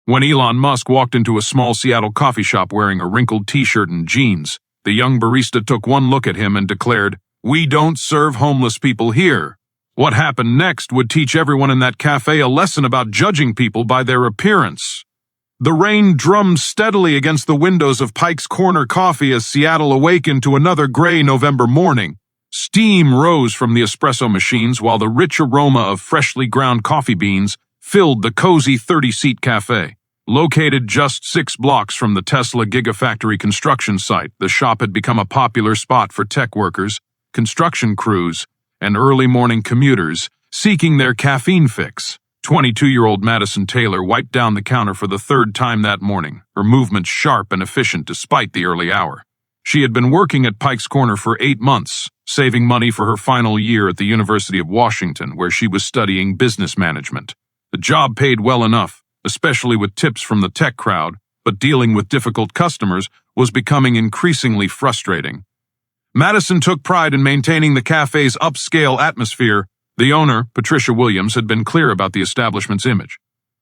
When Elon Musk walked into a small Seattle coffee shop wearing a wrinkled t-shirt and jeans, the young barista took one look at him and declared, "We don't serve homeless people here." What happened next would teach everyone in that cafe a lesson about judging people by their appearance. The rain drummed steadily against the windows of Pike's Corner Coffee as Seattle awakened to another gray November morning. Steam rose from the espresso machines while the rich aroma of freshly ground coffee beans filled the cozy 30-seat cafe. Located just 6 blocks from the Tesla Gigafactory construction site, the shop had become a popular spot for tech workers, construction crews, and early morning commuters seeking their caffeine fix. 22-year-old Madison Taylor wiped down the counter for the 3rd time that morning, her movements sharp and efficient despite the early hour. She had been working at Pike's Corner for 8 months, saving money for her final year at the University of Washington, where she was studying business management. The job paid well enough, especially with tips from the tech crowd, but dealing with difficult customers was becoming increasingly frustrating. Madison took pride in maintaining the cafe's upscale atmosphere. The owner, Patricia Williams, had been clear about the establishment's image.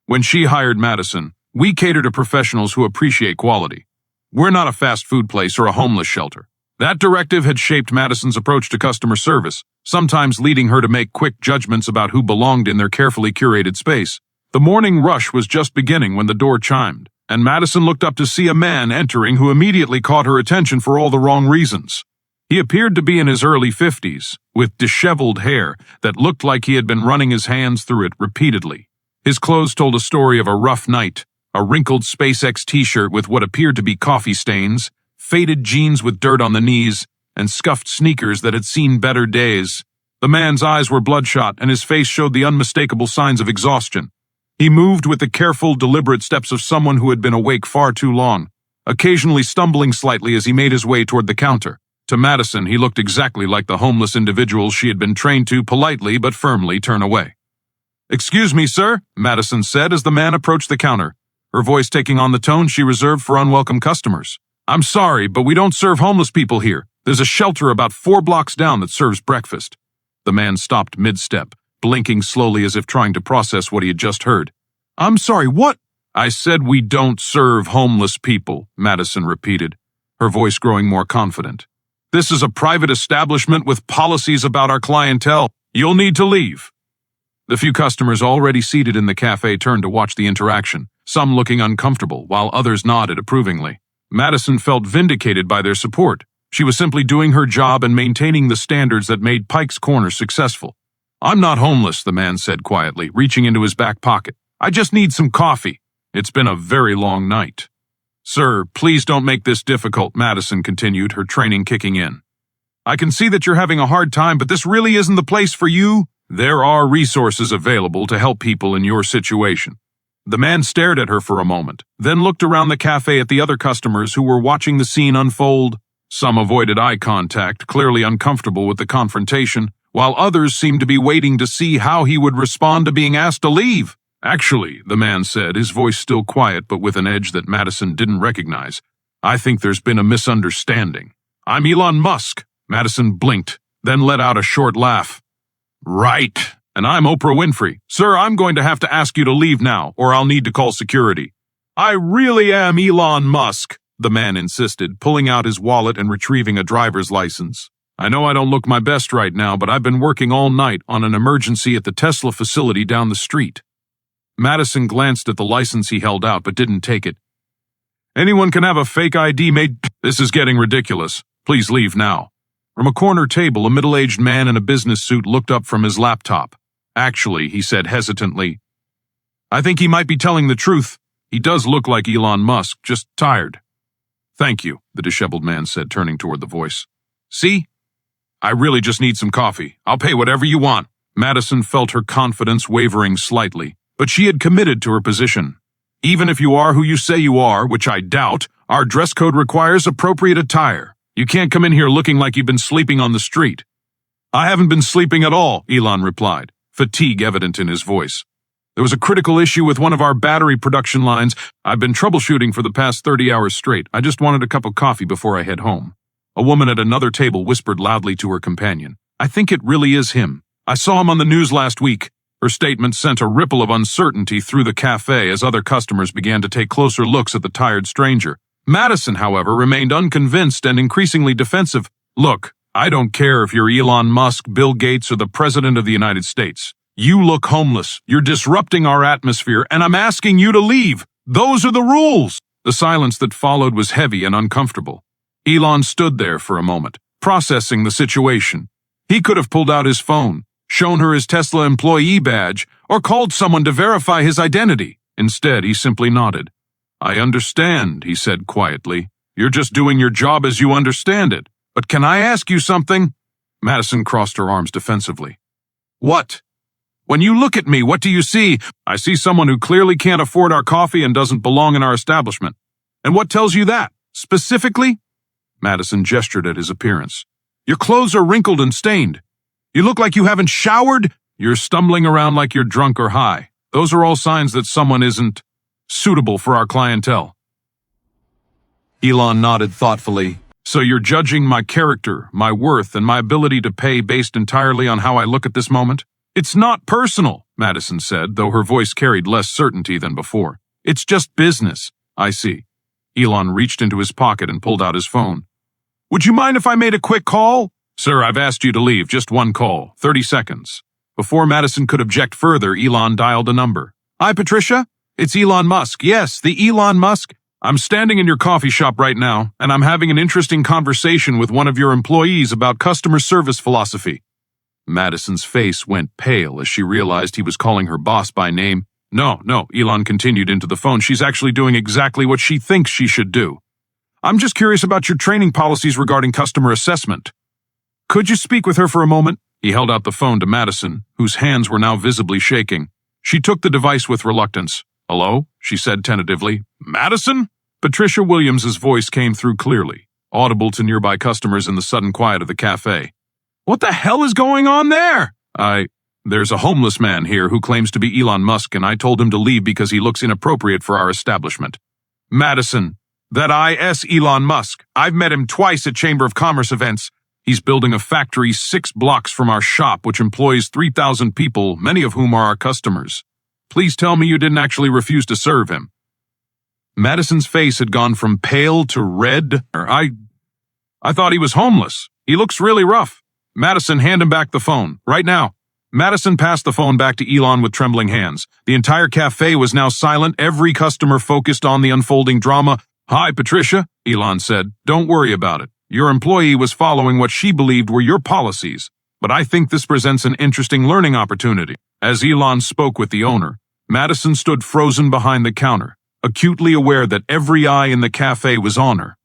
When she hired Madison, "We cater to professionals who appreciate quality. We're not a fast food place or a homeless shelter." That directive had shaped Madison's approach to customer service, sometimes leading her to make quick judgments about who belonged in their carefully curated space. The morning rush was just beginning when the door chimed, and Madison looked up to see a man entering who immediately caught her attention for all the wrong reasons. He appeared to be in his early 50s, with disheveled hair that looked like he had been running his hands through it repeatedly. His clothes told a story of a rough night: a wrinkled SpaceX t-shirt with what appeared to be coffee stains, faded jeans with dirt on the knees, and scuffed sneakers that had seen better days. The man's eyes were bloodshot, and his face showed the unmistakable signs of exhaustion. He moved with the careful, deliberate steps of someone who had been awake far too long, occasionally stumbling slightly as he made his way toward the counter. To Madison, he looked exactly like the homeless individuals she had been trained to politely but firmly turn away. "Excuse me, sir," Madison said as the man approached the counter, her voice taking on the tone she reserved for unwelcome customers. "I'm sorry, but we don't serve homeless people here. There's a shelter about 4 blocks down that serves breakfast." The man stopped mid-step, blinking slowly as if trying to process what he had just heard. "I'm sorry, what?" "I said we don't serve homeless people," Madison repeated, her voice growing more confident. "This is a private establishment with policies about our clientele. You'll need to leave." The few customers already seated in the cafe turned to watch the interaction, some looking uncomfortable, while others nodded approvingly. Madison felt vindicated by their support. She was simply doing her job and maintaining the standards that made Pike's Corner successful. "I'm not homeless," the man said quietly, reaching into his back pocket. "I just need some coffee. It's been a very long night." "Sir, please don't make this difficult," Madison continued, her training kicking in. "I can see that you're having a hard time, but this really isn't the place for you. There are resources available to help people in your situation." The man stared at her for a moment, then looked around the cafe at the other customers who were watching the scene unfold. Some avoided eye contact, clearly uncomfortable with the confrontation, while others seemed to be waiting to see how he would respond to being asked to leave. "Actually," the man said, his voice still quiet but with an edge that Madison didn't recognize, "I think there's been a misunderstanding. I'm Elon Musk." Madison blinked, then let out a short laugh. "Right. And I'm Oprah Winfrey. Sir, I'm going to have to ask you to leave now, or I'll need to call security." "I really am Elon Musk," the man insisted, pulling out his wallet and retrieving a driver's license. "I know I don't look my best right now, but I've been working all night on an emergency at the Tesla facility down the street." Madison glanced at the license he held out but didn't take it. "Anyone can have a fake ID made. This is getting ridiculous. Please leave now." From a corner table, a middle-aged man in a business suit looked up from his laptop. "Actually," he said hesitantly, "I think he might be telling the truth. He does look like Elon Musk, just tired." "Thank you," the disheveled man said, turning toward the voice. "See? I really just need some coffee. I'll pay whatever you want." Madison felt her confidence wavering slightly, but she had committed to her position. "Even if you are who you say you are, which I doubt, our dress code requires appropriate attire. You can't come in here looking like you've been sleeping on the street." "I haven't been sleeping at all," Elon replied, fatigue evident in his voice. "There was a critical issue with one of our battery production lines. I've been troubleshooting for the past 30 hours straight. I just wanted a cup of coffee before I head home." A woman at another table whispered loudly to her companion, "I think it really is him. I saw him on the news last week." Her statement sent a ripple of uncertainty through the cafe as other customers began to take closer looks at the tired stranger. Madison, however, remained unconvinced and increasingly defensive. "Look, I don't care if you're Elon Musk, Bill Gates, or the President of the United States. You look homeless, you're disrupting our atmosphere, and I'm asking you to leave. Those are the rules." The silence that followed was heavy and uncomfortable. Elon stood there for a moment, processing the situation. He could have pulled out his phone, shown her his Tesla employee badge, or called someone to verify his identity. Instead, he simply nodded. "I understand," he said quietly. "You're just doing your job as you understand it. But can I ask you something?" Madison crossed her arms defensively. "What?" "When you look at me, what do you see?" "I see someone who clearly can't afford our coffee and doesn't belong in our establishment." "And what tells you that? Specifically?" Madison gestured at his appearance. "Your clothes are wrinkled and stained. You look like you haven't showered. You're stumbling around like you're drunk or high. Those are all signs that someone isn't suitable for our clientele." Elon nodded thoughtfully. "So you're judging my character, my worth, and my ability to pay based entirely on how I look at this moment?" "It's not personal," Madison said, though her voice carried less certainty than before. "It's just business." "I see." Elon reached into his pocket and pulled out his phone. "Would you mind if I made a quick call?" "Sir, I've asked you to leave. Just one call. 30 seconds. Before Madison could object further, Elon dialed a number. "Hi, Patricia. It's Elon Musk. Yes, the Elon Musk. I'm standing in your coffee shop right now, and I'm having an interesting conversation with one of your employees about customer service philosophy." Madison's face went pale as she realized he was calling her boss by name. No, Elon continued into the phone. "She's actually doing exactly what she thinks she should do. I'm just curious about your training policies regarding customer assessment. Could you speak with her for a moment?" He held out the phone to Madison, whose hands were now visibly shaking. She took the device with reluctance. "Hello?" she said tentatively. "Madison?" Patricia Williams's voice came through clearly, audible to nearby customers in the sudden quiet of the cafe. "What the hell is going on there?" There's a homeless man here who claims to be Elon Musk, and I told him to leave because he looks inappropriate for our establishment." "Madison, that I.S. Elon Musk. I've met him twice at Chamber of Commerce events. He's building a factory 6 blocks from our shop, which employs 3,000 people, many of whom are our customers. Please tell me you didn't actually refuse to serve him." Madison's face had gone from pale to red. I thought he was homeless. He looks really rough." "Madison, hand him back the phone, right now." Madison passed the phone back to Elon with trembling hands. The entire cafe was now silent, every customer focused on the unfolding drama. "Hi, Patricia," Elon said. "Don't worry about it. Your employee was following what she believed were your policies, but I think this presents an interesting learning opportunity." As Elon spoke with the owner, Madison stood frozen behind the counter, acutely aware that every eye in the cafe was on her.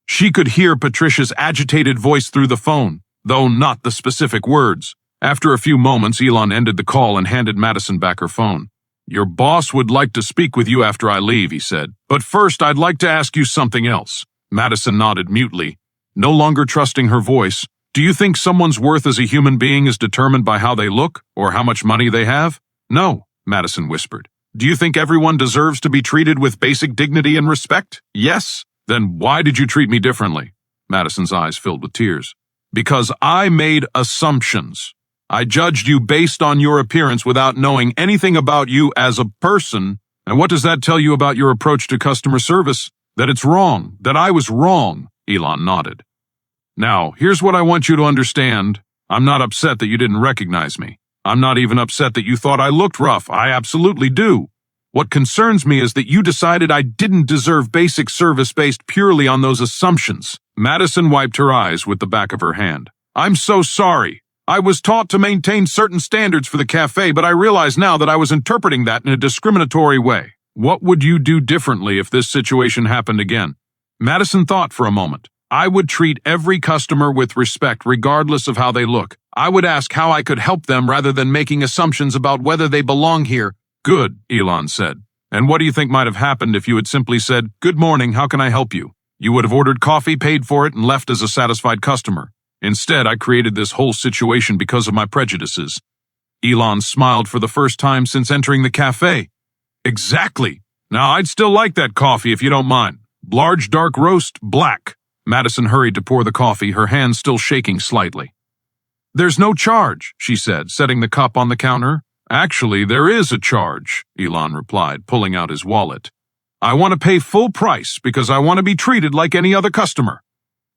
She could hear Patricia's agitated voice through the phone, though not the specific words. After a few moments, Elon ended the call and handed Madison back her phone. "Your boss would like to speak with you after I leave," he said. "But first, I'd like to ask you something else." Madison nodded mutely, no longer trusting her voice. "Do you think someone's worth as a human being is determined by how they look or how much money they have?" "No," Madison whispered. "Do you think everyone deserves to be treated with basic dignity and respect?" "Yes." "Then why did you treat me differently?" Madison's eyes filled with tears. "Because I made assumptions. I judged you based on your appearance without knowing anything about you as a person. And what does that tell you about your approach to customer service? That it's wrong, that I was wrong." Elon nodded. "Now, here's what I want you to understand. I'm not upset that you didn't recognize me. I'm not even upset that you thought I looked rough. I absolutely do. What concerns me is that you decided I didn't deserve basic service based purely on those assumptions." Madison wiped her eyes with the back of her hand. "I'm so sorry. I was taught to maintain certain standards for the cafe, but I realize now that I was interpreting that in a discriminatory way. What would you do differently if this situation happened again?" Madison thought for a moment. "I would treat every customer with respect regardless of how they look. I would ask how I could help them rather than making assumptions about whether they belong here." "Good," Elon said. "And what do you think might have happened if you had simply said, 'Good morning, how can I help you?' You would have ordered coffee, paid for it, and left as a satisfied customer. Instead, I created this whole situation because of my prejudices." Elon smiled for the first time since entering the cafe. "Exactly. Now, I'd still like that coffee if you don't mind. Large dark roast, black." Madison hurried to pour the coffee, her hands still shaking slightly. "There's no charge," she said, setting the cup on the counter. Actually, there is a charge, Elon replied, pulling out his wallet. I want to pay full price because I want to be treated like any other customer.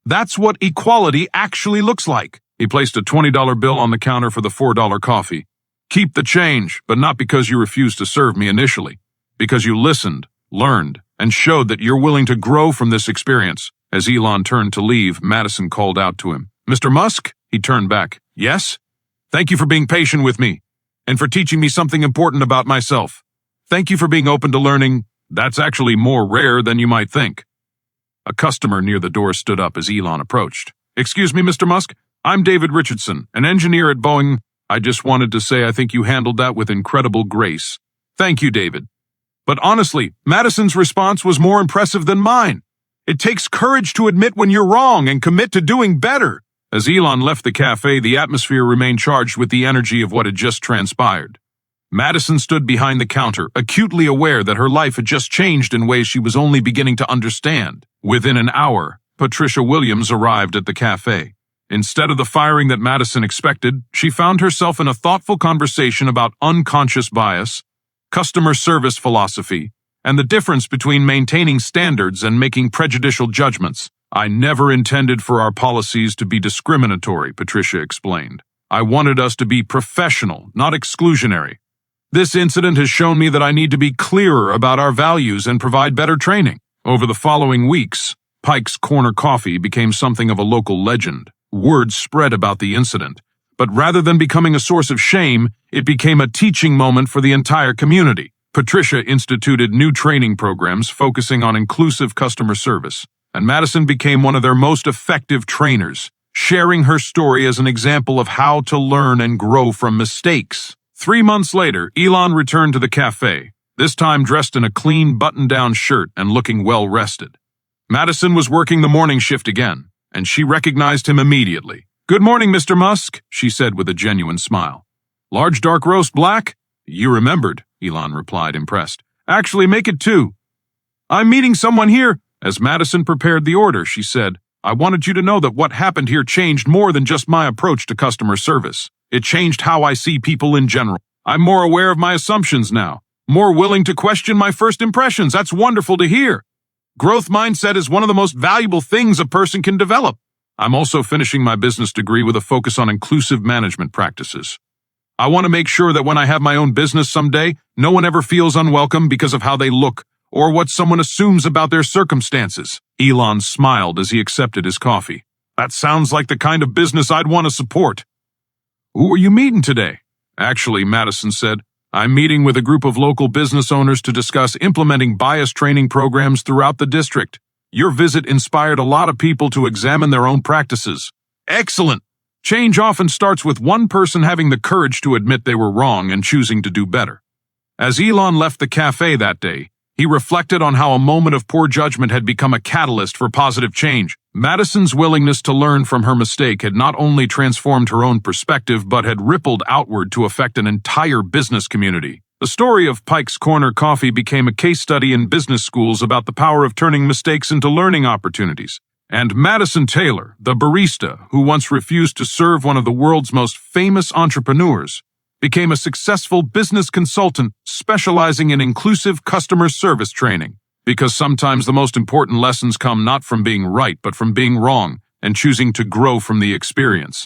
That's what equality actually looks like. He placed a $20 bill on the counter for the $4 coffee. Keep the change, but not because you refused to serve me initially. Because you listened, learned, and showed that you're willing to grow from this experience. As Elon turned to leave, Madison called out to him. Mr. Musk? He turned back. Yes? Thank you for being patient with me, and for teaching me something important about myself. Thank you for being open to learning. That's actually more rare than you might think. A customer near the door stood up as Elon approached. Excuse me, Mr. Musk? I'm David Richardson, an engineer at Boeing. I just wanted to say I think you handled that with incredible grace. Thank you, David. But honestly, Madison's response was more impressive than mine. It takes courage to admit when you're wrong and commit to doing better. As Elon left the cafe, the atmosphere remained charged with the energy of what had just transpired. Madison stood behind the counter, acutely aware that her life had just changed in ways she was only beginning to understand. Within an hour, Patricia Williams arrived at the cafe. Instead of the firing that Madison expected, she found herself in a thoughtful conversation about unconscious bias, customer service philosophy, and the difference between maintaining standards and making prejudicial judgments. I never intended for our policies to be discriminatory, Patricia explained. I wanted us to be professional, not exclusionary. This incident has shown me that I need to be clearer about our values and provide better training. Over the following weeks, Pike's Corner Coffee became something of a local legend. Word spread about the incident, but rather than becoming a source of shame, it became a teaching moment for the entire community. Patricia instituted new training programs focusing on inclusive customer service, and Madison became one of their most effective trainers, sharing her story as an example of how to learn and grow from mistakes. 3 months later, Elon returned to the cafe, this time dressed in a clean button-down shirt and looking well-rested. Madison was working the morning shift again, and she recognized him immediately. Good morning, Mr. Musk, she said with a genuine smile. Large dark roast black? You remembered, Elon replied, impressed. Actually, make it 2. I'm meeting someone here. As Madison prepared the order, she said, I wanted you to know that what happened here changed more than just my approach to customer service. It changed how I see people in general. I'm more aware of my assumptions now, more willing to question my first impressions. That's wonderful to hear. Growth mindset is one of the most valuable things a person can develop. I'm also finishing my business degree with a focus on inclusive management practices. I want to make sure that when I have my own business someday, no one ever feels unwelcome because of how they look or what someone assumes about their circumstances. Elon smiled as he accepted his coffee. That sounds like the kind of business I'd want to support. Who are you meeting today? Actually, Madison said, I'm meeting with a group of local business owners to discuss implementing bias training programs throughout the district. Your visit inspired a lot of people to examine their own practices. Excellent! Change often starts with one person having the courage to admit they were wrong and choosing to do better. As Elon left the cafe that day, he reflected on how a moment of poor judgment had become a catalyst for positive change. Madison's willingness to learn from her mistake had not only transformed her own perspective but had rippled outward to affect an entire business community. The story of Pike's Corner Coffee became a case study in business schools about the power of turning mistakes into learning opportunities. And Madison Taylor, the barista who once refused to serve one of the world's most famous entrepreneurs, became a successful business consultant specializing in inclusive customer service training. Because sometimes the most important lessons come not from being right but from being wrong and choosing to grow from the experience.